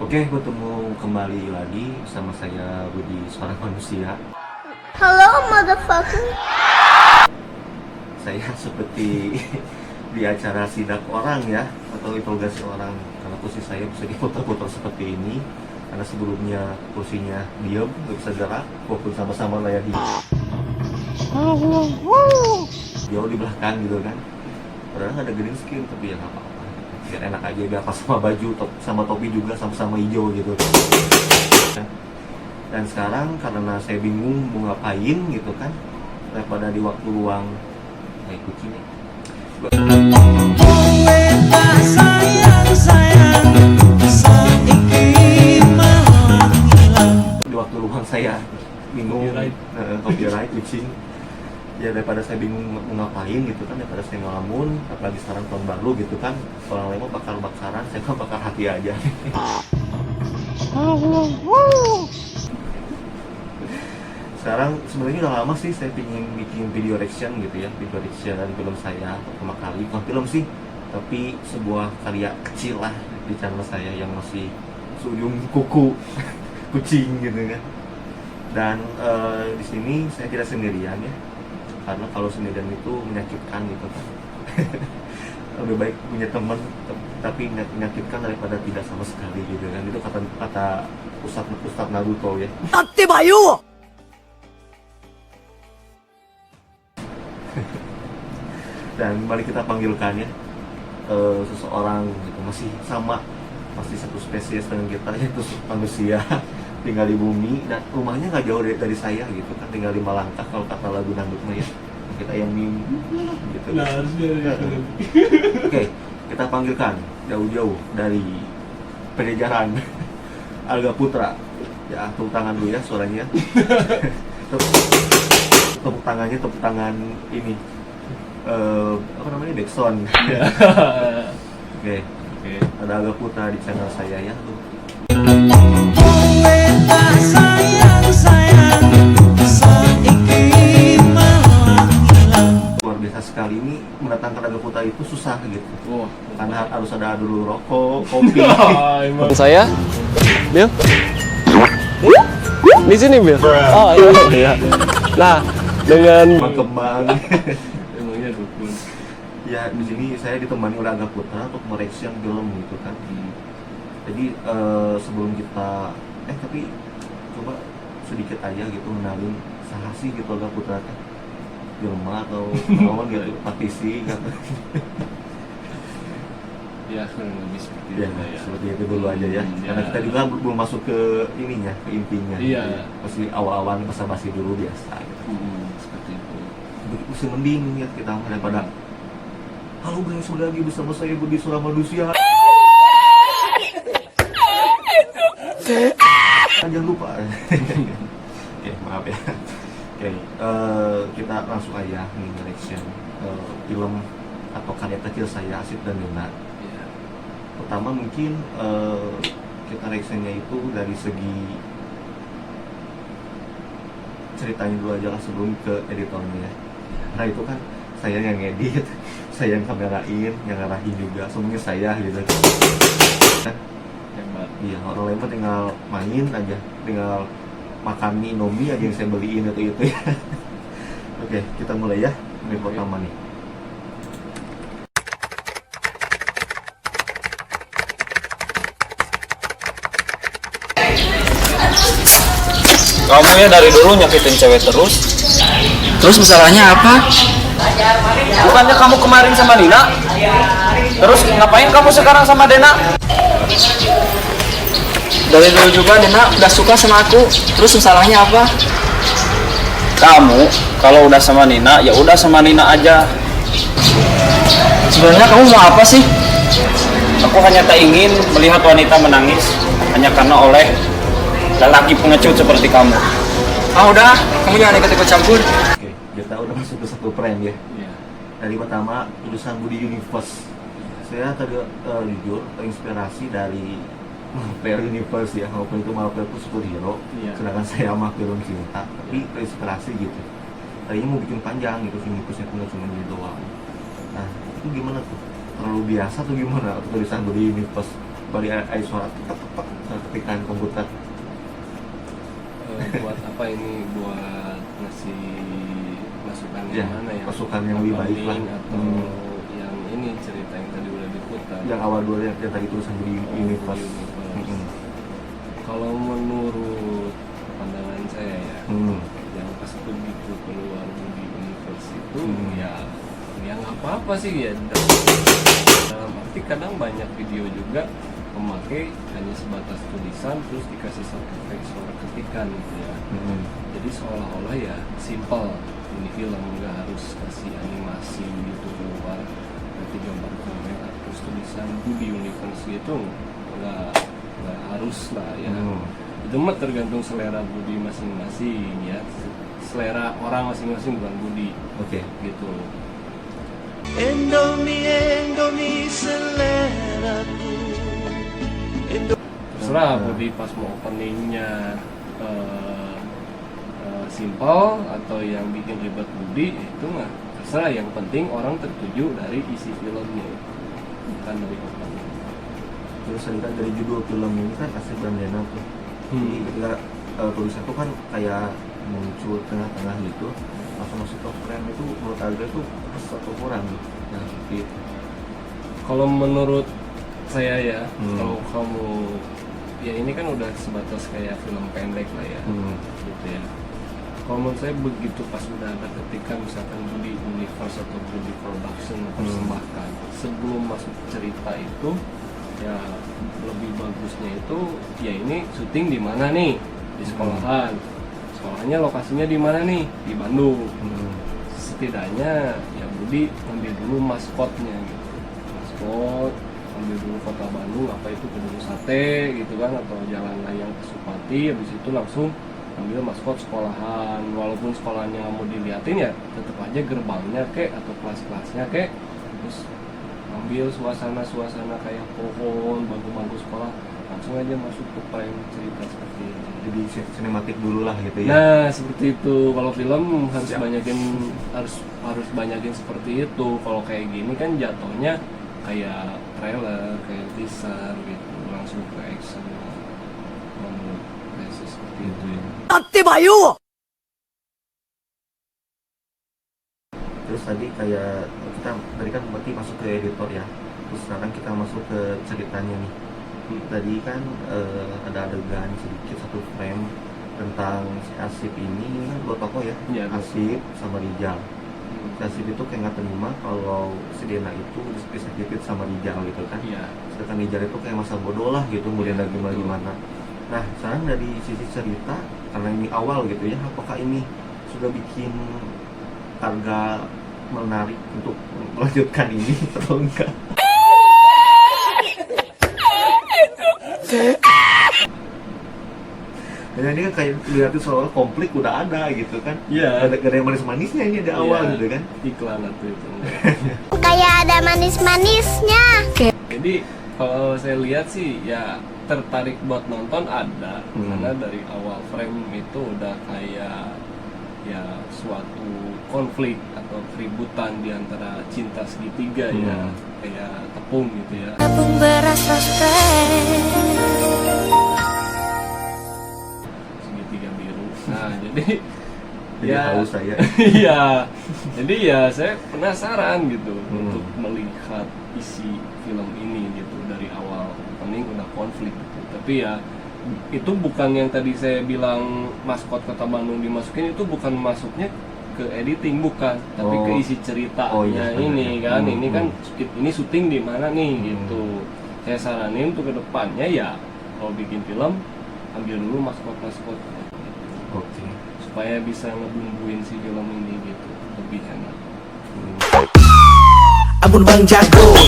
Oke, ketemu kembali lagi sama saya Budi Suara Manusia. Hello, motherfucker. Saya seperti di acara sidak orang ya, atau interogasi orang. Karena kursi saya bisa diputar-putar seperti ini. Karena sebelumnya kursinya diam, nggak bisa gerak, walaupun sama-sama layar jauh di belakang gitu kan. Padahal nggak ada green screen, tapi ya nggak apa-apa. Biar enak aja, biar pas sama baju, sama topi juga sama-sama hijau gitu. Dan sekarang karena saya bingung mau ngapain gitu kan, daripada di waktu luang kayak kucing nih. Di waktu luang saya bingung, copyright kucing. Ya daripada saya bingung mau ngapain gitu kan, daripada saya ngelamun, apalagi sekarang tahun baru gitu kan, orang lain mau bakar-bakaran, saya kan bakar hati aja. Sekarang sebenarnya udah lama sih saya pengen bikin video reaction gitu ya, video reaction dan film saya pertama kali, bukan film sih, tapi sebuah karya kecil lah di channel saya yang masih seujung kuku kucing gitu kan. Dan di sini saya tidak sendirian ya, karena kalau sendirian itu menyakitkan gitu kan. Lebih baik punya teman tapi menyakitkan daripada tidak sama sekali gitu kan. Itu kata Ustadz Naruto ya. Tati Bayu. Dan mari kita panggilkan ya seseorang gitu, masih sama, pasti satu spesies dengan kita, yaitu manusia. Tinggal di bumi dan rumahnya nggak jauh dari saya gitu kan, tinggal 5 langkah kalau kata lagu dangdutnya ya. Kita yang mimpi gitu. Nah, harusnya Oke, kita panggilkan jauh-jauh dari Pajajaran Alga Putra. Ya, tepuk tangan dulu ya suaranya. Tepuk tangan ini apa namanya, backsound. Oke, ada Alga Putra di channel saya ya. Luar biasa sekali, ini mendatangkan Alga Putra itu susah gitu. Karena harus ada dulu rokok, kopi. Saya, Bill. Di sini, Bill. Oh iya. Nah, dengan Kembang. emangnya dukun. Ya di sini saya ditemani oleh Alga Putra untuk mereaction film gitu kan. Jadi sebelum kita tapi coba sedikit aja gitu kenalin saha sih gitu Alga Putra teh. Jelema atau lawan dia praktisi kan. Ya, lebih seperti Ya, itu ya. seperti itu dulu aja ya. Karena kita juga belum masuk ke ininya, ke intinya. Iya. Masih awal-awal basa-basi dulu biasa gitu. Seperti itu. Masih mending ya kita daripada halo guys, sudah lagi bersama saya Budi Suara Manusia. Jangan lupa. Oke, maaf ya. Oke, kita langsung aja nih reaction film atau karya kecil saya, Asif dan Dena. Iya. Pertama mungkin kita reactionnya itu dari segi ceritanya dulu aja lah sebelum ke editornya ya. Nah itu kan saya yang ngedit, saya yang kamerain, yang ngarahin juga, semuanya saya gitu. Hebat. Iya, orang lain mah tinggal main aja, tinggal makan mie, Indomie aja yang saya beliin itu ya. Oke, kita mulai ya, menit pertama nih. Kamu ya dari dulu nyakitin cewek terus. Terus masalahnya apa? Bukannya kamu kemarin sama Nina? Terus ngapain kamu sekarang sama Dena? Dari dulu juga Dena udah suka sama aku. Terus masalahnya apa? Kamu kalau udah sama Nina ya udah sama Nina aja. Sebenarnya kamu mau apa sih? Aku hanya tak ingin melihat wanita menangis hanya karena oleh lelaki pengecut seperti kamu. Ah udah, kamu jangan ikut-ikut campur. Oke, kita udah masuk ke satu frame ya. Iya. Dari pertama, tulisan Budi Universe. Saya jujur terinspirasi dari Marvel Universe ya, walaupun itu Marvel itu superhero, Iya. sedangkan saya mah film cinta, tapi terinspirasi gitu. Tadinya mau bikin panjang gitu, Universe-nya tuh nggak cuma gitu doang. Nah, itu gimana tuh? Terlalu biasa tuh gimana tulisan Budi Universe? Bali suara tepat mempraktikkan komputer? Buat apa ini? Buat ngasih masukan Ya, yang mana ya? masukan yang lebih baik lah. Atau yang ini cerita yang tadi udah diputar. Yang awal dulu yang tadi tulisan di Universe. Mm-mm. Kalau menurut pandangan saya ya, Hmm. yang pas begitu keluar di Universe itu ya nggak apa-apa sih ya. Dalam arti kadang banyak video juga memakai hanya sebatas tulisan terus dikasih sound effect suara ketikan gitu ya. Jadi seolah-olah ya simple ini film, nggak harus kasih animasi gitu keluar nanti gambar kamera terus tulisan Budi Universe gitu, nggak harus lah ya. Itu mah tergantung selera Budi masing-masing ya, selera orang masing-masing bukan Budi. Oke. Gitu. Terserah Budi pas mau openingnya simple atau yang bikin ribet Budi, itu mah terserah, yang penting orang tertuju dari isi filmnya bukan dari opening. Terus tadi kan dari judul film ini kan asli Brandena tuh. Jadi ketika tulisan itu kan kayak muncul tengah-tengah gitu, langsung masuk ke frame itu menurut Aga itu pas atau kurang gitu. Nah, seperti itu. Kalau menurut saya ya, kalau kamu ya ini kan udah sebatas kayak film pendek lah ya, gitu ya. Kalau menurut saya begitu pas udah ada ketika misalkan Budi Universe atau Budi Production mempersembahkan sebelum masuk cerita itu, ya lebih bagusnya itu ya ini syuting di mana nih, di sekolahan. Sekolahnya lokasinya di mana nih, di Bandung. Setidaknya ya Budi ambil dulu maskotnya gitu, maskot ambil dulu kota Bandung, apa itu Gedung Sate gitu kan, atau Jalan Layang Pasupati, habis itu langsung ambil maskot sekolahan. Walaupun sekolahnya nggak mau diliatin ya tetap aja gerbangnya kek atau kelas-kelasnya kek, terus ambil suasana kayak pohon, bangku-bangku sekolah, langsung aja masuk ke frame cerita seperti ini. Jadi sinematik dulu lah gitu ya. Nah seperti itu. Kalau film harus banyakin seperti itu. Kalau kayak gini kan jatuhnya kayak trailer, kayak teaser gitu, langsung ke action. Menurut saya sih seperti itu ya. Terus tadi kayak kita tadi kan berarti masuk ke editor ya. Terus sekarang kita masuk ke ceritanya nih. Tadi kan ada adegan sedikit satu frame tentang si Asif ini kan dua tokoh ya, Iya, Asif sama Rijal. Si Asif itu kayak nggak terima kalau si Dena itu disakitin sama Rijal gitu kan. Iya. Sedangkan Rijal itu kayak masa bodoh lah gitu, mau Dena gimana. Nah sekarang dari sisi cerita, karena ini awal gitu ya, apakah ini sudah bikin harga menarik untuk melanjutkan ini atau enggak? Dan ini kan kayak lihat soal konflik udah ada gitu kan. Iya. Ada yang manis-manisnya ini di awal gitu kan. Iklan atau itu. Kayak ada manis-manisnya. Jadi kalau saya lihat sih ya tertarik buat nonton ada, karena dari awal frame itu udah kayak ya suatu konflik atau keributan di antara cinta segitiga ya, kayak tepung gitu ya. Tabung beras Segitiga biru. Nah, jadi Jadi haus saya. iya. Jadi ya saya penasaran gitu untuk melihat isi film ini gitu, dari awal opening udah konflik gitu. Tapi ya itu bukan yang tadi saya bilang maskot Kota Bandung dimasukin, itu bukan masuknya ke editing, bukan, tapi ke isi ceritanya ini kan. Ini kan ini syuting di mana nih gitu. Saya saranin untuk kedepannya ya kalau bikin film ambil dulu maskot-maskot gitu. Oke. Supaya bisa ngebumbuin si film ini gitu, lebih enak. Ampun Bang Jago.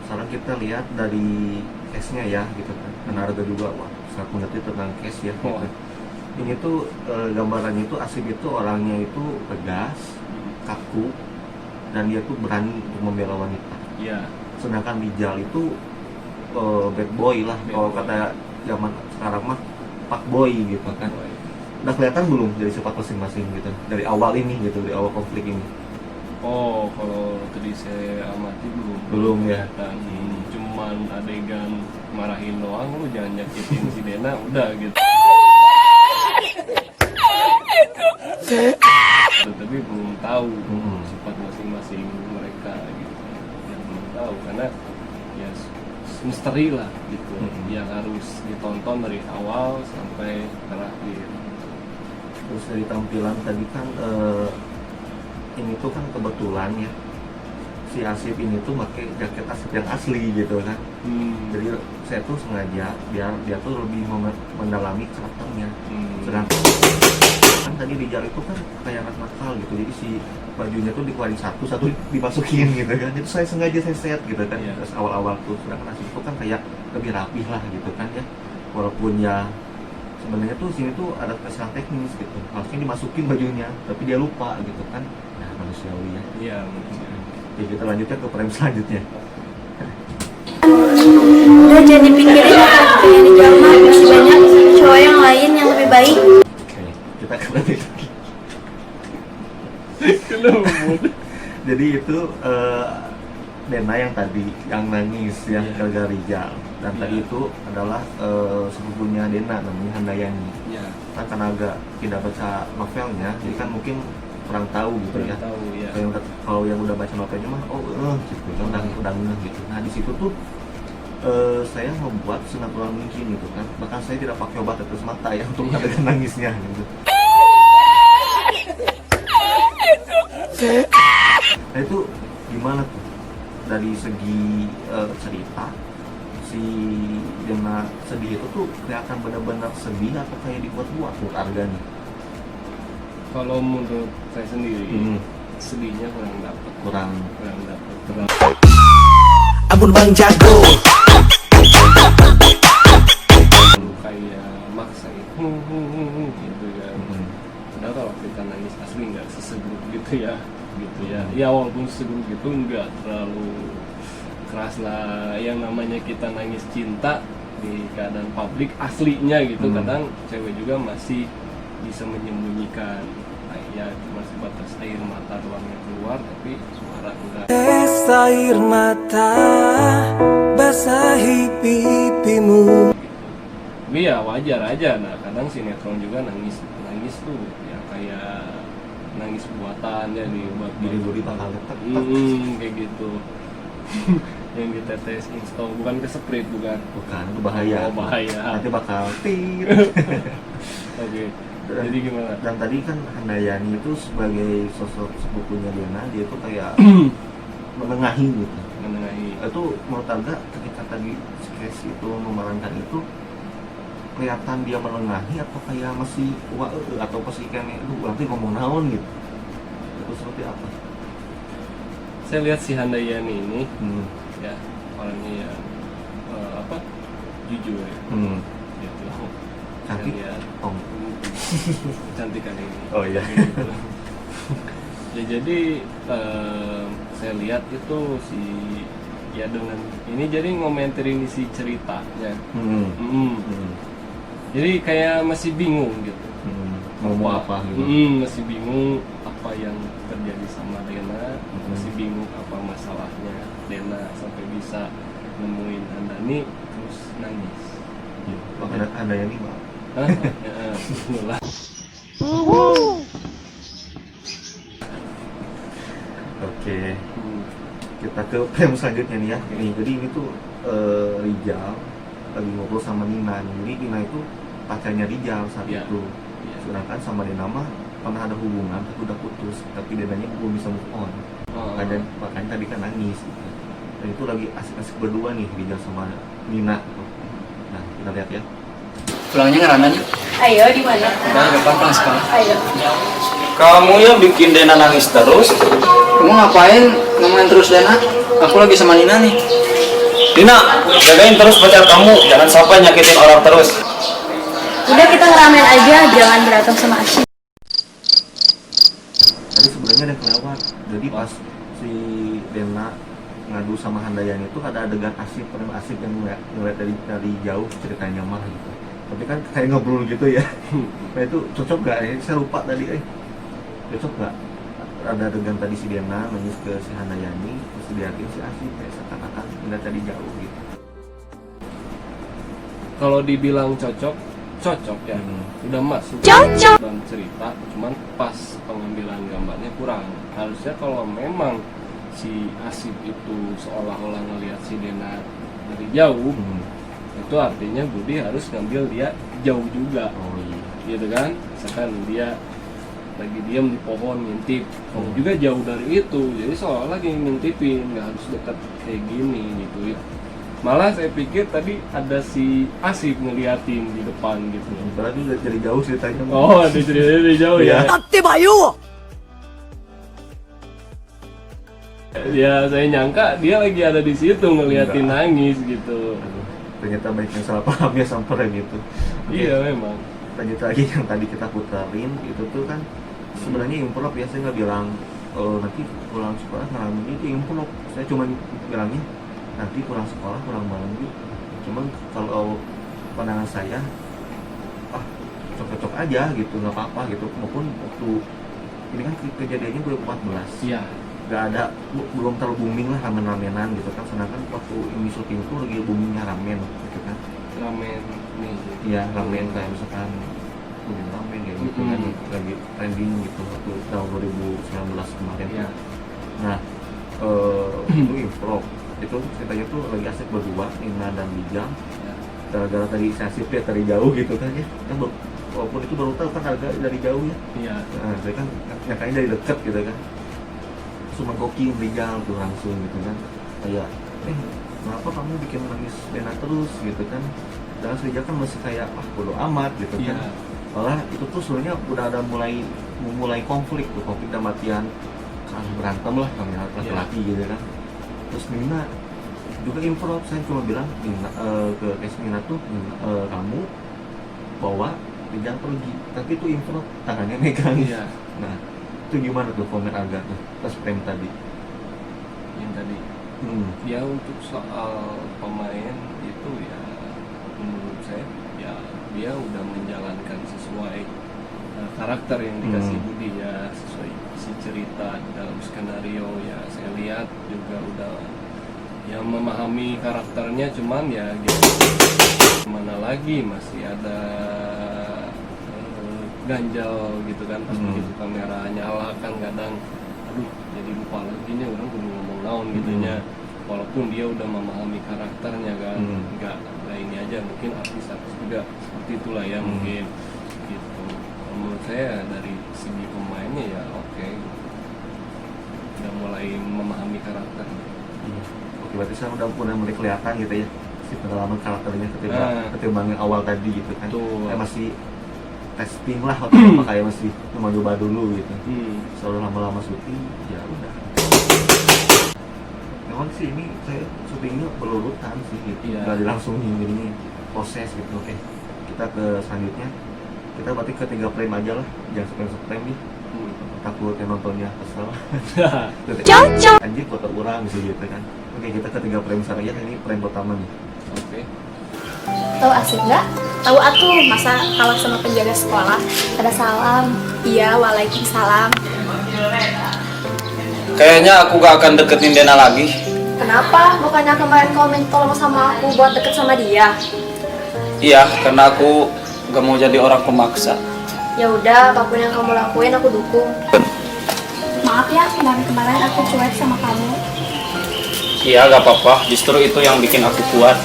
Sekarang kita lihat dari case-nya ya gitu kan. Karena ada juga sangat mengerti tentang case ya gitu. Ini tuh gambarannya itu Asif itu orangnya itu tegas, kaku, dan dia tuh berani untuk membela wanita. Iya. Sedangkan Rijal itu bad boy lah, kalau kata zaman sekarang mah fuck boy gitu kan. Udah kelihatan belum dari sifat masing-masing gitu dari awal ini gitu, dari awal konflik ini? Oh, kalau tadi saya amati Belum ya? kelihatan. Cuman adegan marahin doang, lu jangan nyakitin si Dena, udah gitu. Tapi belum tahu sifat masing-masing mereka gitu. Yang belum tahu karena ya misteri lah gitu. Yang harus ditonton dari awal sampai terakhir. Terus dari tampilan tadi kan ini tuh kan kebetulan ya si Asif ini tuh pakai jaket Asif yang asli gitu kan. Jadi saya tuh sengaja biar dia tuh lebih mendalami karakternya. Sedangkan kan tadi Rijal itu kan kayak anak nakal gitu, jadi si bajunya tuh dikeluarin satu dimasukin gitu kan. Itu saya sengaja saya set gitu kan. Terus awal-awal tuh, sedangkan Asif itu kan kayak lebih rapih lah gitu kan ya, walaupun ya sebenarnya tuh sini tuh ada kesalahan teknis gitu, harusnya dimasukin bajunya tapi dia lupa gitu kan. Nah, manusiawi ya. Iya, manusiawi. Jadi kita lanjutnya ke frame selanjutnya. Udah jadi pinggirin ya, pengen dijawab masih banyak cowok yang lain yang lebih baik. Oke, kita ke lanjut lagi. Jadi itu Dena yang tadi yang nangis ya gara-gara Rijal, dan tadi itu adalah sepupunya Dena namanya Handayani. Iya. Kan karena agak tidak baca novelnya, jadi kan mungkin kurang tahu gitu ya. Tahu ya. Kalau yang udah baca novelnya mah gitu kan udah ngeh gitu. Nah di situ tuh saya membuat senatural mungkin gitu kan, bahkan saya tidak pakai obat tetes mata ya untuk adegan nangisnya gitu. Nah itu gimana tuh dari segi cerita si Dena sedih itu tuh kelihatan benar-benar sedih atau kayak dibuat-buat menurut Arga nih? Kalau menurut saya sendiri sedihnya kurang dapet. Ampun Bang Jago. Kayak maksa gitu kan. Padahal kalau kita nangis asli nggak sesegruk gitu ya. Ya walaupun sesegruk gitu nggak terlalu keras lah. Yang namanya kita nangis cinta di keadaan publik aslinya gitu. Kadang cewek juga masih bisa menyembunyikan. Ya cuma sebatas air mata doang yang keluar, tapi suara enggak. Tes air mata basahi pipimu. Tapi ya wajar aja. Nah kadang sinetron juga nangis tuh ya kayak nangis buatan ya dibuat Jadi duri bakal letak. kayak gitu. Yang ditetes install bukan ke sprit bukan Itu bahaya. Oh, bahaya. Nanti bakal tir. Oke. Jadi gimana? Dan tadi kan Handayani itu sebagai sosok sepupunya Dena, dia tuh kayak menengahi gitu. Menengahi. Itu menurut Arga ketika tadi sketch itu memerankan itu kelihatan dia menengahi atau kayak masih atau masih kayak nanti ngomong naon gitu. Itu seperti apa? Saya lihat si Handayani ini ya orangnya ya jujur ya. Gitu. Cantik. Saya lihat kecantikan ini. Oh iya. Gitu. Ya jadi saya lihat itu si ya dengan ini jadi ngomentarin isi ceritanya. Jadi kayak masih bingung gitu. Ngomong apa gitu. Masih bingung apa yang terjadi sama Dena, masih bingung apa masalahnya Dena sampai bisa nemuin Handani terus nangis. Makanya Handayani mah. Itulah. Oke. Kita ke frame selanjutnya nih ya. Nih, jadi ini tuh Rijal lagi ngobrol sama Nina. Jadi Nina itu pacarnya Rijal saat itu. Sedangkan sama Dena mah pernah ada hubungan tapi udah putus, tapi Denanya belum bisa move on. Makanya tadi kan nangis gitu. Dan itu lagi asik-asik berdua nih Rijal sama Nina. Nah, kita lihat ya. Pulangnya ngerana aja. Ayo di mana? Udah depan pulang sekolah. Ayo. Kamu ya bikin Dena nangis terus. Kamu ngapain ngomongin terus Dena? Aku lagi sama Nina nih. Dina, jagain terus pacar kamu, jangan sampai nyakitin orang terus. Udah kita ngeramein aja, jangan berantem sama Asyik. Tadi sebenarnya ada yang kelewat. Jadi pas si Dena ngadu sama Handayani itu ada adegan Asif yang ngeliat dari jauh ceritanya mah gitu. Tapi kan kayak ngobrol gitu ya. Nah itu cocok gak ya? Saya lupa tadi cocok gak? ada adegan tadi si Dena nangis ke si Handayani, terus dilihatin si Asif kayak seakan-akan nggak tadi jauh gitu. Kalau dibilang cocok ya, udah masuk Cocok. dalam cerita, cuman pas pengambilan gambarnya kurang. Harusnya kalau memang si Asif itu seolah-olah ngelihat si Dena dari jauh, itu artinya Budi harus ngambil dia jauh juga, Oh iya. gitu kan? Misalkan dia lagi diam di pohon ngintip, kamu juga jauh dari itu, jadi seolah lagi ngintipin, nggak harus dekat kayak gini gitu ya. Malah saya pikir tadi ada si Asif ngeliatin di depan gitu. Padahal dia dari jauh ceritanya. Oh, ada ceritanya dari jauh ya. Ya, saya nyangka dia lagi ada di situ ngeliatin Enggak. nangis gitu. Aduh, ternyata banyak yang salah paham ya samperin itu. Oke, Iya memang. lanjut lagi yang tadi kita puterin itu tuh kan sebenarnya improv ya, saya nggak bilang nanti pulang sekolah ngalamin itu improv, saya cuma bilangnya nanti pulang sekolah pulang malam gitu. Cuman kalau pandangan saya cocok-cocok aja gitu, nggak apa-apa gitu, maupun waktu ini kan kejadiannya 2014 Iya. nggak ada, belum terlalu booming lah ramen-ramenan gitu kan, sedangkan waktu ini syuting tuh lagi boomingnya ramen gitu kan. Ramen nih. Iya, ramen kayak misalkan Udin ramen kayak gitu kan, lagi trending gitu waktu tahun 2019 kemarin. Iya. Nah, itu improv, itu ceritanya tuh lagi asik berdua, Ina dan Bijang. Ya. Gara-gara tadi si Asif lihat dari jauh gitu kan ya, kan walaupun itu baru tahu kan agak dari jauh ya. Iya. Nah, saya kan nyakanya dari dekat gitu kan. Cuma koki Bijang tuh langsung gitu kan, kayak kenapa kamu bikin nangis Dena terus gitu kan. Dan Srija kan masih kayak bodo amat gitu kan. Iya. Malah itu tuh sebenarnya udah ada mulai konflik tuh, konflik dalam artian berantem lah namanya laki-laki gitu kan. Terus Nina juga improv, saya cuma bilang Nina, ke Nina tuh kamu bawa Bijang pergi, tapi itu improv, tangannya megang. Iya. Nah itu gimana tuh komen Aga tuh pas frame tadi? Yang tadi. Ya untuk soal pemain itu ya menurut saya ya dia udah menjalankan sesuai karakter yang dikasih Budi ya, sesuai isi cerita dalam skenario ya, saya lihat juga udah ya memahami karakternya, cuman ya gitu mana lagi masih ada ganjal gitu kan pas begitu kamera nyala kan kadang aduh jadi lupa lagi nih orang belum ngomong naon gitunya, walaupun dia udah memahami karakternya kan, nggak ini aja, mungkin artis-artis juga seperti itulah ya mungkin gitu. Menurut saya dari segi pemainnya ya oke, udah mulai memahami karakter. Oke, berarti saya udah mulai kelihatan gitu ya si pengalaman karakternya ketimbang yang awal tadi gitu kan. Saya masih testing lah atau apa, kayak masih coba dulu gitu. Selalu lama-lama syuting ya udah. Memang sih ini saya syutingnya berurutan sih gitu, nggak langsung ini proses gitu. Oke, kita ke selanjutnya, kita berarti ke 3 frame aja lah, jangan frame nih, takut yang nontonnya kesel. Cocok. Anjir foto orang sih gitu kan. Oke, kita ke 3 frame saja, ini frame pertama nih. Oke. Tahu Asif nggak? Tahu atuh, masa kalah sama penjaga sekolah? Ada salam. Iya, waalaikumsalam. Kayaknya aku gak akan deketin Dena lagi. Kenapa? Bukannya kemarin kau minta tolong sama aku buat deket sama dia? Iya, karena aku gak mau jadi orang pemaksa. Ya udah, apapun yang kamu lakuin aku dukung. Maaf ya, kemarin aku cuek sama kamu. Iya, gak apa-apa. Justru itu yang bikin aku kuat.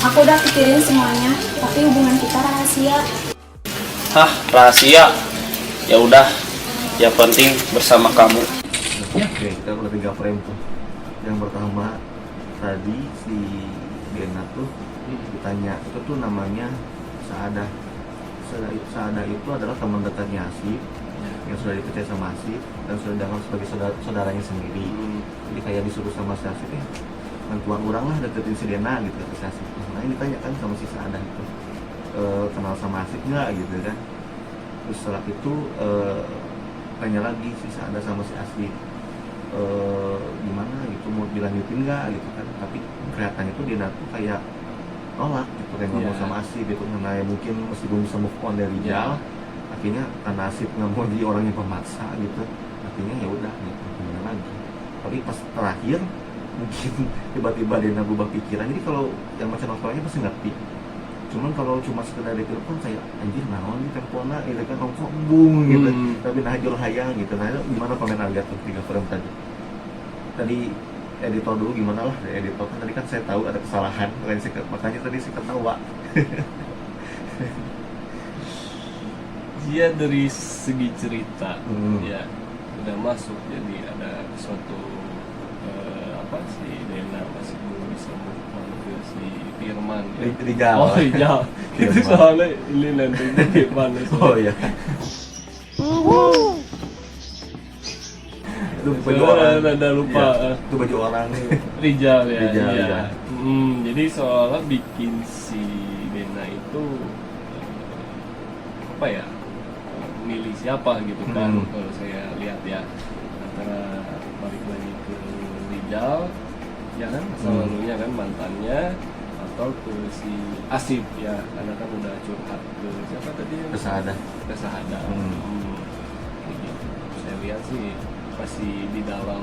Aku udah pikirin semuanya, tapi hubungan kita rahasia. Hah, rahasia? Ya udah, yang penting bersama kamu. Oke, kita udah 3 frame tuh. Yang pertama tadi si Dena tuh ditanya, itu tuh namanya Saada. Saada itu adalah teman dekatnya Asif yang sudah dipercaya sama Asif dan sudah dianggap sebagai saudaranya sendiri. Jadi kayak disuruh sama si Asif, bantuan orang lah deketin si Dena gitu ke si Asif. Nah ini ditanya kan sama si Saada itu, kenal sama Asif nggak gitu kan. Terus setelah itu tanya lagi si Saada sama si Asif, gimana gitu, mau dilanjutin nggak gitu kan. Tapi kelihatannya tuh Dena tuh kayak nolak gitu, kayak ngomong sama Asif gitu, karena ya mungkin masih belum bisa move on dari Rijal. Akhirnya karena Asif nggak mau jadi orang yang pemaksa gitu, artinya ya udah gitu, gimana lagi. Tapi pas terakhir mungkin tiba-tiba dia berubah pikiran. Jadi kalau yang macam novelnya pasti ngerti, cuman kalau cuma sekedar di telepon kayak anjir naon di tempona itu kan kok embung gitu, tapi nah jual hayang gitu. Nah gimana komen lihat tuh 3 film tadi editor dulu gimana lah, editor kan tadi kan saya tahu ada kesalahan, makanya tadi saya ketawa. Dia dari segi cerita ya udah masuk, jadi ada suatu apa si Dena masih belum bisa move on ke si Firman ya. Rijal. Oh Rijal. Itu soalnya ini nanti gimana Oh iya. Itu baju orang. Ada lupa. Ya, itu baju orang. Rijal ya. Rijal, Iya. Rijal. Jadi soalnya bikin si Dena itu apa ya? Milih siapa gitu kan, kalau saya lihat ya, antara balik lagi ke Rijal ya kan, masa lalunya kan mantannya, atau ke si Asif ya, karena kan udah curhat ke siapa tadi, ke Sahada. Gitu. Saya lihat sih masih di dalam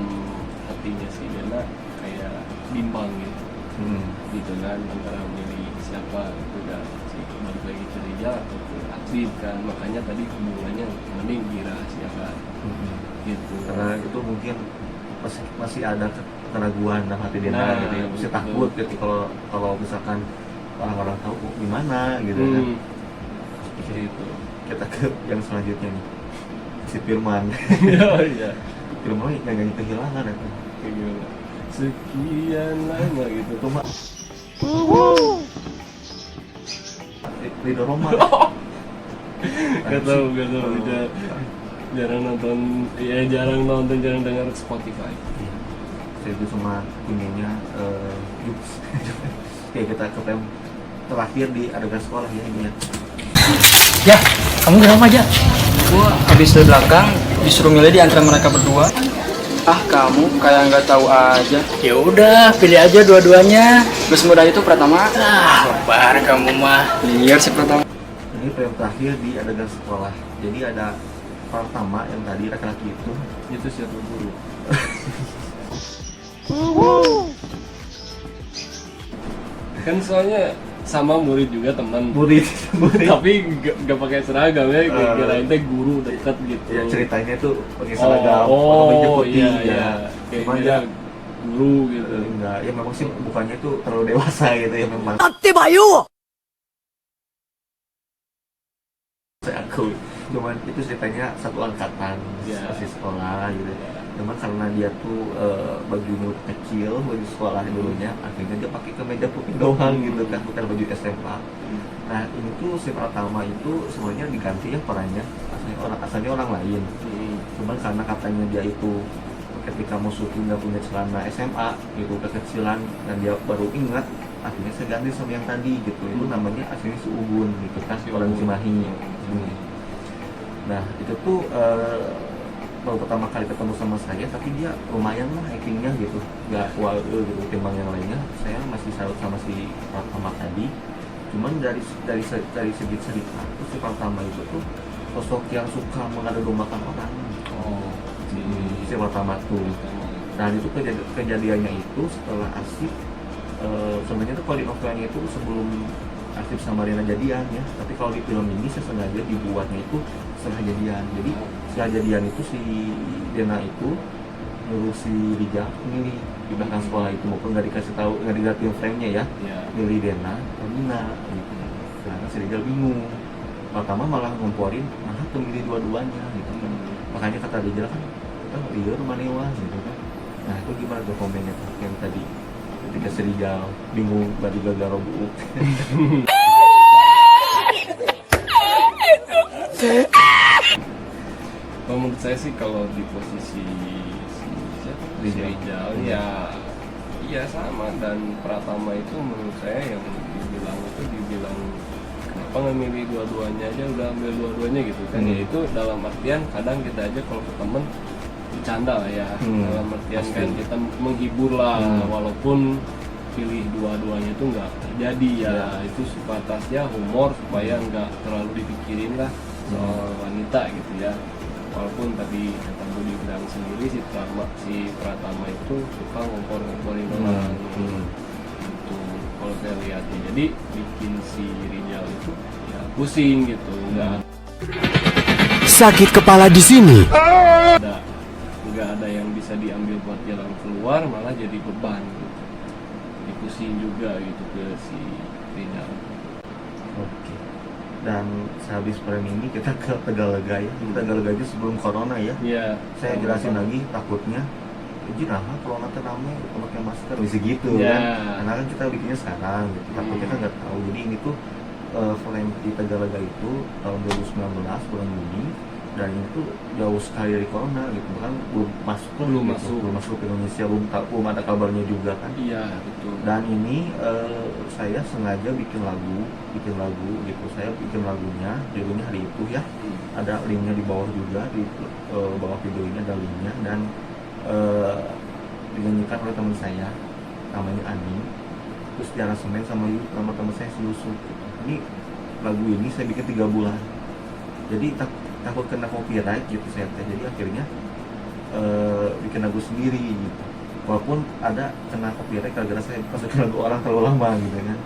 hatinya si Dena kayak bimbang gitu, gitu kan, antara milih siapa itu kan, si balik lagi ke Rijal atau ke Asif kan, makanya tadi hubungannya mending dirahasiakan gitu. Karena itu mungkin masih ada keraguan dalam hati Dena gitu ya, masih takut gitu kalau misalkan orang-orang tahu gimana gitu kan. Gitu. Kita ke yang selanjutnya nih, si Firman. Iya. Firman yang nyanyi kehilangan itu. Kayak gimana? Sekian lama gitu. Cuma Ridho Roma. Gak tau. Jarang nonton, jarang dengar Spotify. Saya itu cuma punyanya Jux. Kayak kita ke film terakhir di adegan sekolah ya ini ya. Ya, kamu kenapa aja? Gua habis dari belakang disuruh milih di antara mereka berdua. Ah, kamu kayak nggak tahu aja. Ya udah, pilih aja dua-duanya. Gak semudah itu Pratama. Sabar kamu mah. Liar si Pratama. Ini film terakhir di adegan sekolah. Jadi ada Pratama yang tadi laki-laki itu. Itu siapa guru? Kan soalnya sama murid juga teman. Murid. Tapi gak pakai seragam ya, kirain teh guru dekat gitu. Ya ceritanya tuh pakai seragam, meja putih ya. Cuma Kayak dia guru gitu. enggak, ya memang sih bukannya tuh terlalu dewasa gitu ya memang. Saya akui, cuman itu ceritanya satu angkatan masih sekolah gitu. Cuman karena dia tuh bajunya kecil, baju sekolah dulunya, akhirnya dia pakai kemeja putih doang gitu kan, bukan baju SMA. Nah ini tuh si Pratama itu sebenarnya diganti ya perannya, asalnya orang lain. Cuman karena katanya dia itu ketika mau syuting nggak punya celana SMA gitu, kekecilan, dan dia baru ingat, akhirnya saya ganti sama yang tadi gitu. Itu namanya aslinya si Ugun gitu kan, orang Cimahi. Nah itu tuh baru pertama kali ketemu sama saya, tapi dia lumayan lah actingnya gitu, nggak wow gitu timbang yang lainnya. Saya masih salut sama si Pratama tadi. Cuman dari segi cerita tuh si Pratama itu tuh sosok yang suka mengadu-dombakan orang. Si Pratama tuh. Dan itu kejadiannya itu setelah Asif, sebenarnya tuh kalau di novelnya itu sebelum Asif sama Dena jadian ya, tapi kalau di film ini saya sengaja dibuatnya itu setelah jadian. Jadi setelah jadian itu si Dena itu nyuruh si Rijal milih di belakang sekolah itu, maupun nggak dikasih tahu, nggak dilihatin frame-nya ya, milih Dena atau Dina gitu. Karena si Rijal bingung, pertama malah ngomporin malah tuh milih dua-duanya gitu kan. Makanya kata Rijal kan, Rijal rumah Newa gitu kan. Nah itu gimana tuh komennya tuh yang tadi ketika si Rijal bingung baju gagal robuk. Menurut saya sih kalau di posisi si Rijal ya sama, dan Pratama itu menurut saya yang dibilang kenapa nggak milih dua-duanya aja, udah ambil dua-duanya gitu kan. Ya itu dalam artian kadang kita aja kalau ke temen bercanda lah ya, dalam artian kan kita menghibur lah, walaupun pilih dua-duanya itu nggak terjadi ya. Itu sebatas ya humor supaya nggak terlalu dipikirin lah soal wanita gitu ya. walaupun tadi kata Budi bilang sendiri si Pratama itu suka ngompor-ngomporin orang gitu kalau saya lihat ya. Jadi bikin si Rijal itu ya pusing gitu, Sakit kepala di sini. nggak ada yang bisa diambil buat jalan keluar, malah jadi beban gitu. Jadi pusing juga gitu ke si Rijal. Oke. Dan sehabis frame ini kita ke Tegalega ya. Tegalega itu sebelum corona ya. Iya. Saya jelasin lagi takutnya nah corona teh rame pakai masker bisa gitu Ya. kan. Karena kan kita bikinnya sekarang gitu. Takutnya kan nggak tahu. Jadi ini tuh frame di Tegalega itu tahun 2019 bulan Juni, dan itu jauh sekali dari corona gitu kan, belum masuk ke Indonesia, belum ada kabarnya juga kan. Iya betul. Dan ini saya sengaja bikin lagu gitu. Saya bikin lagunya, judulnya Hari Itu ya. Ada linknya di bawah juga, di bawah video ini ada linknya, dan dinyanyikan oleh teman saya namanya Ani, terus diaransemen sama teman saya si Yusuf gitu. Ini lagu ini saya bikin 3 bulan, jadi takut kena copyright gitu saya teh. Jadi akhirnya bikin lagu sendiri gitu, walaupun ada kena copyright gara-gara saya masukin lagu orang terlalu lama gitu kan.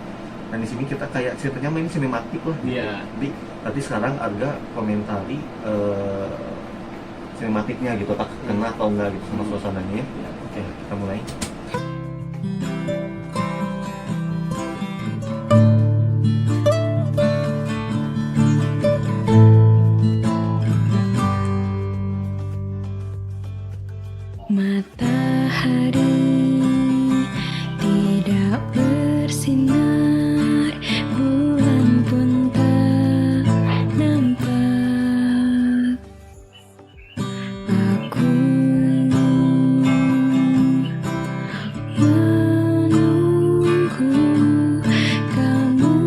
Dan di sini kita kayak ceritanya main sinematik lah gitu. Iya. Jadi nanti sekarang ada komentari sinematiknya gitu, tak kena atau enggak gitu sama suasananya ya. Oke, kita mulai. Matahari tidak bersinar, bulan pun tak nampak. Aku menunggu kamu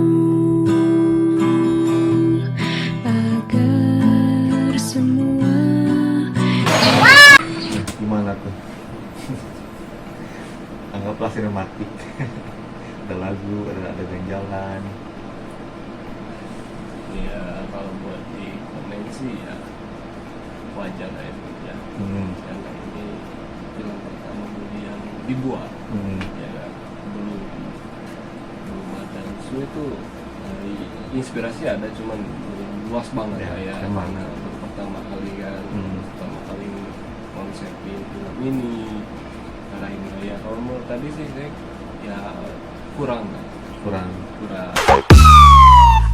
agar semua Gimana tuh? Anggaplah sinematik. Ada lagu, ada jalan. Ya kalau buat di komen sih ya wajar lah ya. Karena ini film pertama Budi yang dibuat, ya kan? belum ada isu itu. Inspirasi ada, cuman belum luas banget Ya, ya, emang. karena baru pertama kali kan, pertama kali konsepin film ini. Karena ini ya kalau menurut tadi sih saya ya kurang.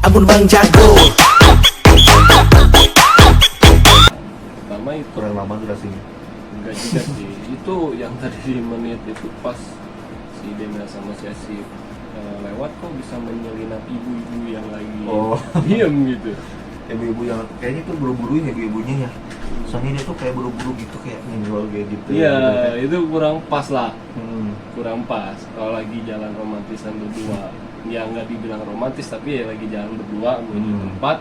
Amun Bang Jago. Pertama itu Kurang lama durasinya. enggak juga sih. Itu yang tadi di menit itu pas si Dena sama si Asif lewat kok bisa menyelinap ibu-ibu yang lagi diem gitu. Ibu-ibu yang kayaknya tuh buru-buruin ibu-ibunya ya. Soalnya dia tuh kayak buru-buru gitu, kayak nyenggol kayak gitu. Iya, itu kurang pas lah. kurang Pas kalau lagi jalan romantisan berdua. Ya nggak dibilang romantis, tapi ya lagi jalan berdua menuju tempat.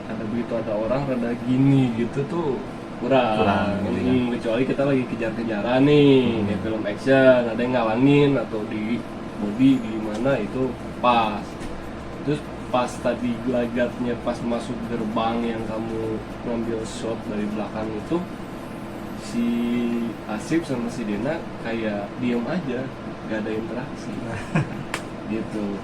Ada orang rada gini gitu tuh kurang. Kecuali kita lagi kejar-kejaran nih, kayak film action, ada yang ngalangin atau di body di mana itu pas. Terus pas tadi gelagatnya pas masuk gerbang yang kamu ngambil shot dari belakang itu, si Asif sama si Dena kayak diem aja, gak ada interaksi gitu.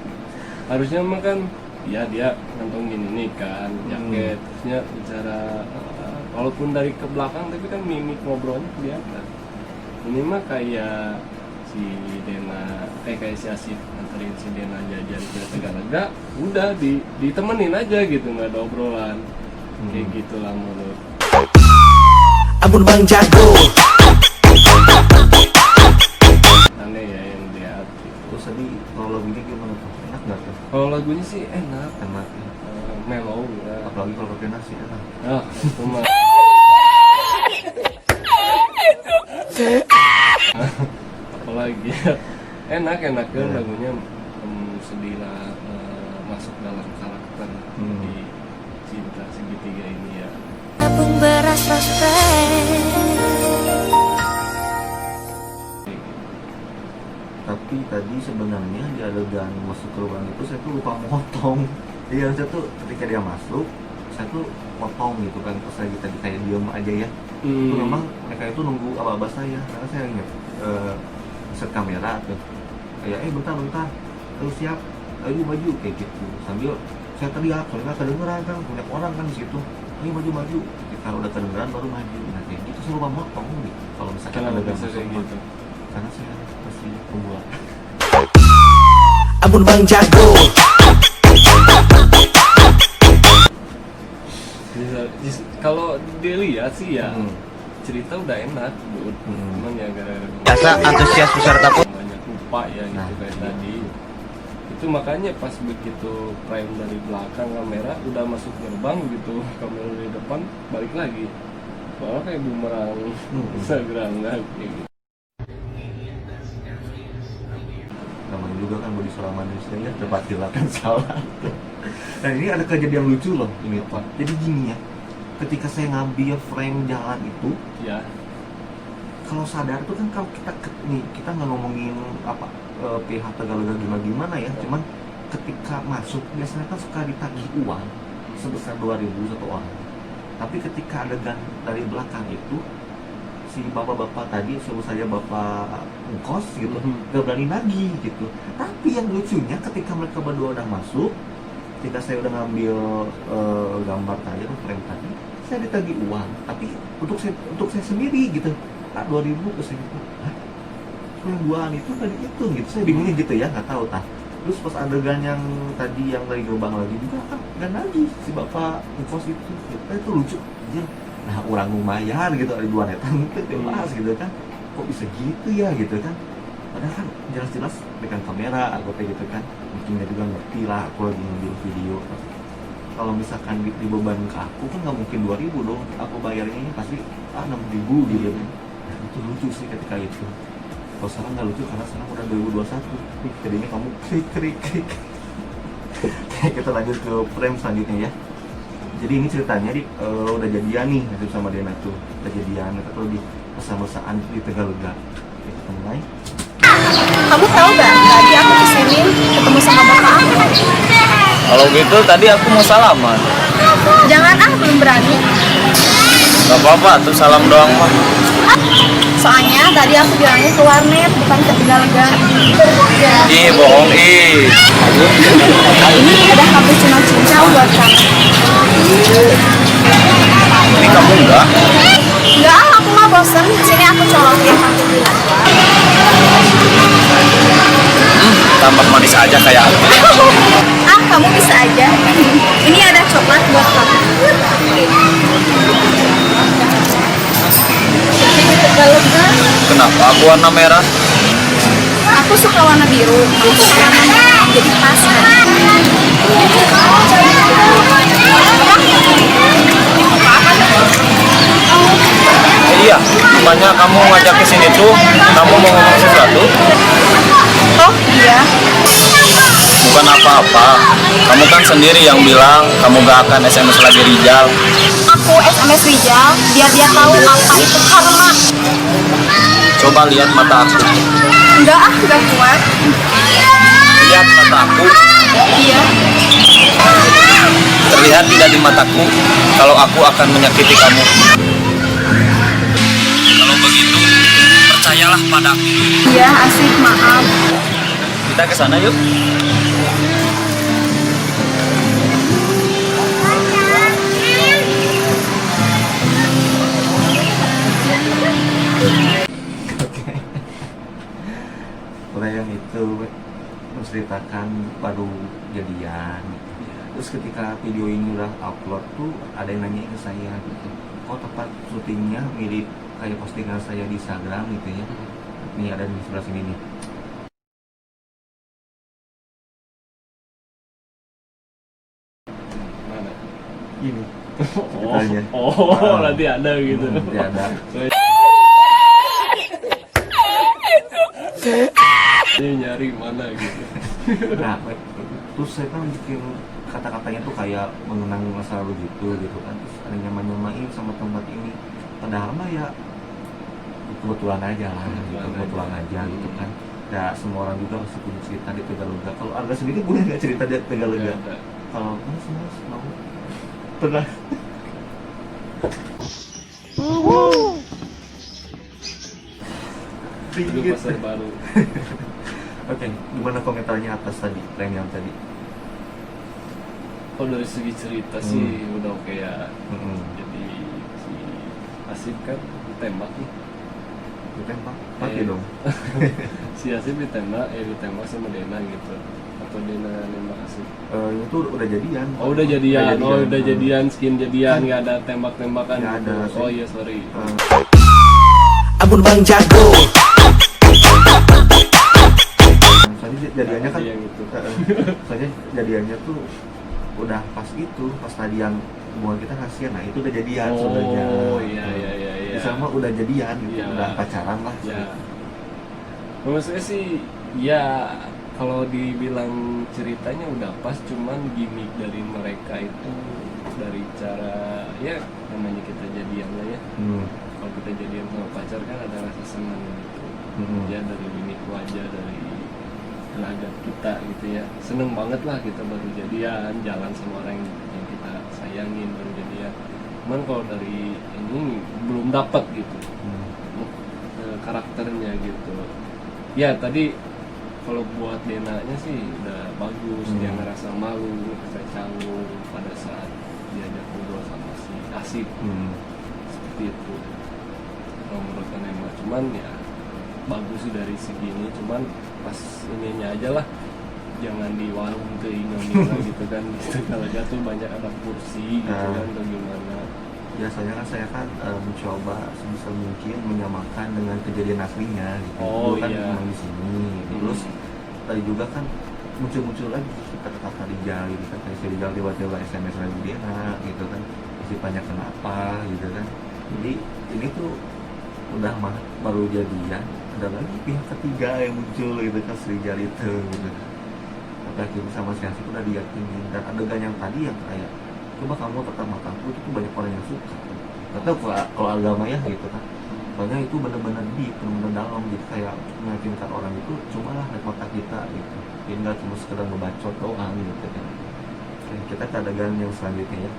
Harusnya mah kan ya dia ngantongin ini kan jaket, terusnya bicara walaupun dari ke belakang tapi kan mimik ngobrolnya kelihatan. Ini mah kayak si Dena kayak si Asif nganterin si Dena jajan ke Tegalega, udah ditemenin aja gitu, nggak ada obrolan. Kayak gitulah menurut Amun Bang Jago. aneh ya yang lihat. Terus tadi kalau lagunya gimana tuh? Enak nggak tuh? Kalau lagunya sih enak, Enak ya. mellow ya. Apalagi kalau pakai nasi enak. Itu mah. Apalagi enak kan lagunya, sedihlah masuk dalam karakter di cinta segitiga ini ya. tabung beras prospek. Tapi tadi sebenarnya di adegan masuk ke ruangan itu saya tuh lupa motong. Jadi harusnya tuh ketika dia masuk, saya tuh potong gitu kan, terus lagi tadi kayak diem aja ya. Itu memang mereka itu nunggu abah-abah saya, karena saya ingat set kamera tuh kayak bentar terus siap ayo maju kayak gitu, sambil saya teriak soalnya kedengeran kan banyak orang kan di situ, ayo maju kalau udah kedengeran baru maju. Nah kayak gitu saya lupa motong gitu kalau misalkan Kenapa ada bisa masuk kayak gitu? karena saya pasti pemula. Amun Bang Jago. Kalau dilihat sih ya cerita udah enak, Bud. Cuman ya gara-gara Biasa antusias peserta pun banyak lupa ya gitu Nah, kayak iya. tadi. Itu makanya pas begitu frame dari belakang kamera udah masuk gerbang gitu, kamera dari depan balik lagi. Soalnya kayak bumerang Instagram kan kayak gitu. Namanya juga kan bodi seorang manusia ya, cepat dilakukan salah. Dan ini ada kejadian lucu loh ini Pak. Jadi gini ya, ketika saya ngambil frame jalan itu, Ya, kalau sadar tuh kan kalau kita nggak ngomongin apa pihak Tegalega gimana ya, cuman ketika masuk biasanya kan suka ditagih uang sebesar 2.000 satu orang. Tapi ketika adegan dari belakang itu si bapak-bapak tadi suruh saya bapak ngkos gitu, gak berani nagih gitu. Tapi yang lucunya ketika mereka berdua udah masuk, ketika saya udah ngambil gambar tadi atau frame tadi, saya ditagih uang. Tapi untuk saya sendiri gitu, 2.000 ke saya gitu. Hah? Yang buaan itu tadi itu gitu, saya bingungnya gitu ya, nggak tahu tah. Terus pas adegan yang tadi yang dari gerbang lagi juga kan nggak nagih si bapak ngkos itu, gitu. Itu lucu aja. Nah orang lumayan gitu ada dua netan itu bahas gitu kan, kok bisa gitu ya gitu kan. Padahal kan jelas-jelas dengan kamera aku kayak gitu kan, mungkin juga ngerti lah aku lagi ngambil video. Kalau misalkan dibeban ke aku kan nggak mungkin 2.000 dong, aku bayarnya ini pasti 6.000 gitu kan. Nah, itu lucu sih ketika itu. Kalau sekarang nggak lucu karena sekarang udah 2021, jadinya kamu krik. Kita lanjut ke frame selanjutnya ya. Jadi ini ceritanya udah jadian nih Nasib sama Dena tuh, udah jadian atau di masa-masaan di Tegalega. Kita mulai. Kamu tahu gak, tadi aku kesini ketemu sama bapak aku. Kalau gitu tadi aku mau salaman. Jangan belum berani. Gak apa-apa tuh salam doang mah. Soalnya tadi aku bilangnya ke warnet, bukan ke Tegalega. Ih bohong ih. Ini ada cappuccino cincau buat kamu. Ini kamu enggak? Enggak, aku mah bosen. Sini aku colokin pakai gula. Tambah manis aja kayak aku. Kamu bisa aja. Ini ada coklat buat kamu. Tegalega. Kenapa aku warna merah? Aku suka warna biru. Aku suka warna merah. Jadi pas kan. Iya, makanya kamu ngajak ke sini tuh, kamu mau ngomong sesuatu? Oh iya. Bukan apa-apa. Kamu kan sendiri yang bilang kamu gak akan SMS lagi Rijal. Aku SMS Rijal biar dia tahu apa itu karma. Coba lihat mata aku. Enggak kuat. Lihat mata aku. Iya. Terlihat tidak di mataku kalau aku akan menyakiti kamu. Kalau begitu, percayalah padaku. Iya, asik, maaf. Kita ke sana yuk. Mulai yang itu menceritakan baru jadian. Terus ketika video ini udah upload tuh ada yang nanya ke saya gitu, kok tempat syutingnya mirip kayak postingan saya di Instagram gitu ya. Nih ada di sebelah sini nih. mana? Ini. Nanti ada gitu. Nanti ada. Ini nyari mana gitu. Nah, terus saya kan bikin kata-katanya tuh kayak mengenang masa lalu gitu kan. Terus ada nyamain sama tempat ini. Padahal mah ya kebetulan aja lah, kebetulan aja gitu kan. Ya semua orang juga pasti punya cerita di Tegalega. Kalau Arga sendiri punya nggak cerita di Tegalega? Kalau mas mau pernah Itu pasar baru. Oke, gimana komentarnya atas tadi, plan yang tadi? Oh dari segi cerita sih udah oke ya. Jadi si Asif kan ditembak nih. Ditembak? Mati dong. Si Asif ditembak sama Dena gitu. Atau Dena nembak Asif. Itu udah jadian. Oh udah jadian, udah jadian, skin jadian, nggak ada tembak-tembakan Nggak gitu. ada, Oh sih. iya sorry. Amun Bang Jago. Soalnya jadiannya kan, Yang itu. soalnya jadiannya tuh udah pas itu, pas tadi yang hubungan kita kasihan, nah itu udah jadian sebenarnya. Oh iya. Bisa mah udah jadian gitu, Iya. udah pacaran lah. Ya. Maksudnya sih, ya kalau dibilang ceritanya udah pas, cuman gimmick dari mereka itu dari cara ya namanya kita jadian lah ya. Kalau kita jadian sama pacar kan ada rasa senang gitu. Ya dari mimik wajah, dari gelagat kita gitu ya, seneng banget lah kita baru jadian, jalan sama orang yang kita sayangin baru jadian. Cuman kalau dari ini belum dapat gitu karakternya gitu. Ya tadi kalau buat Denanya sih udah bagus, dia ngerasa malu, ngerasa canggung pada saat diajak ngobrol sama si Asif. Seperti itu kalau menurut Nema. Cuman ya bagus sih dari segi ini, cuman pas ininya aja lah, jangan di warung ke Indonesia gitu kan, gitu. Kalau jatuh banyak ada kursi gitu kan, atau gimana. Biasanya kan saya kan mencoba sebisa mungkin menyamakan dengan kejadian aslinya gitu. Oh, Dulu kan iya. memang di sini. Terus tadi juga kan muncul lagi kata-kata Rijal gitu kan. Kayak si Rijal tiba-tiba SMS lagi Dena gitu kan. Si banyak kenapa gitu kan. Jadi ini tuh udah baru jadian, ada lagi pihak ketiga yang muncul gitu kan, si Rijal itu gitu. Akhirnya sama si Asif udah diyakinin, dan adegan yang tadi yang kayak coba kamu tetap makanku itu tuh banyak orang yang suka. Atau kalau agama ya gitu kan, soalnya itu benar-benar deep, benar-benar dalam gitu, kayak meyakinkan orang itu cobalah lihat mata kita gitu, jadi nggak cuma sekedar ngebacot doang gitu kan. Oke, kita ke adegan yang selanjutnya ya.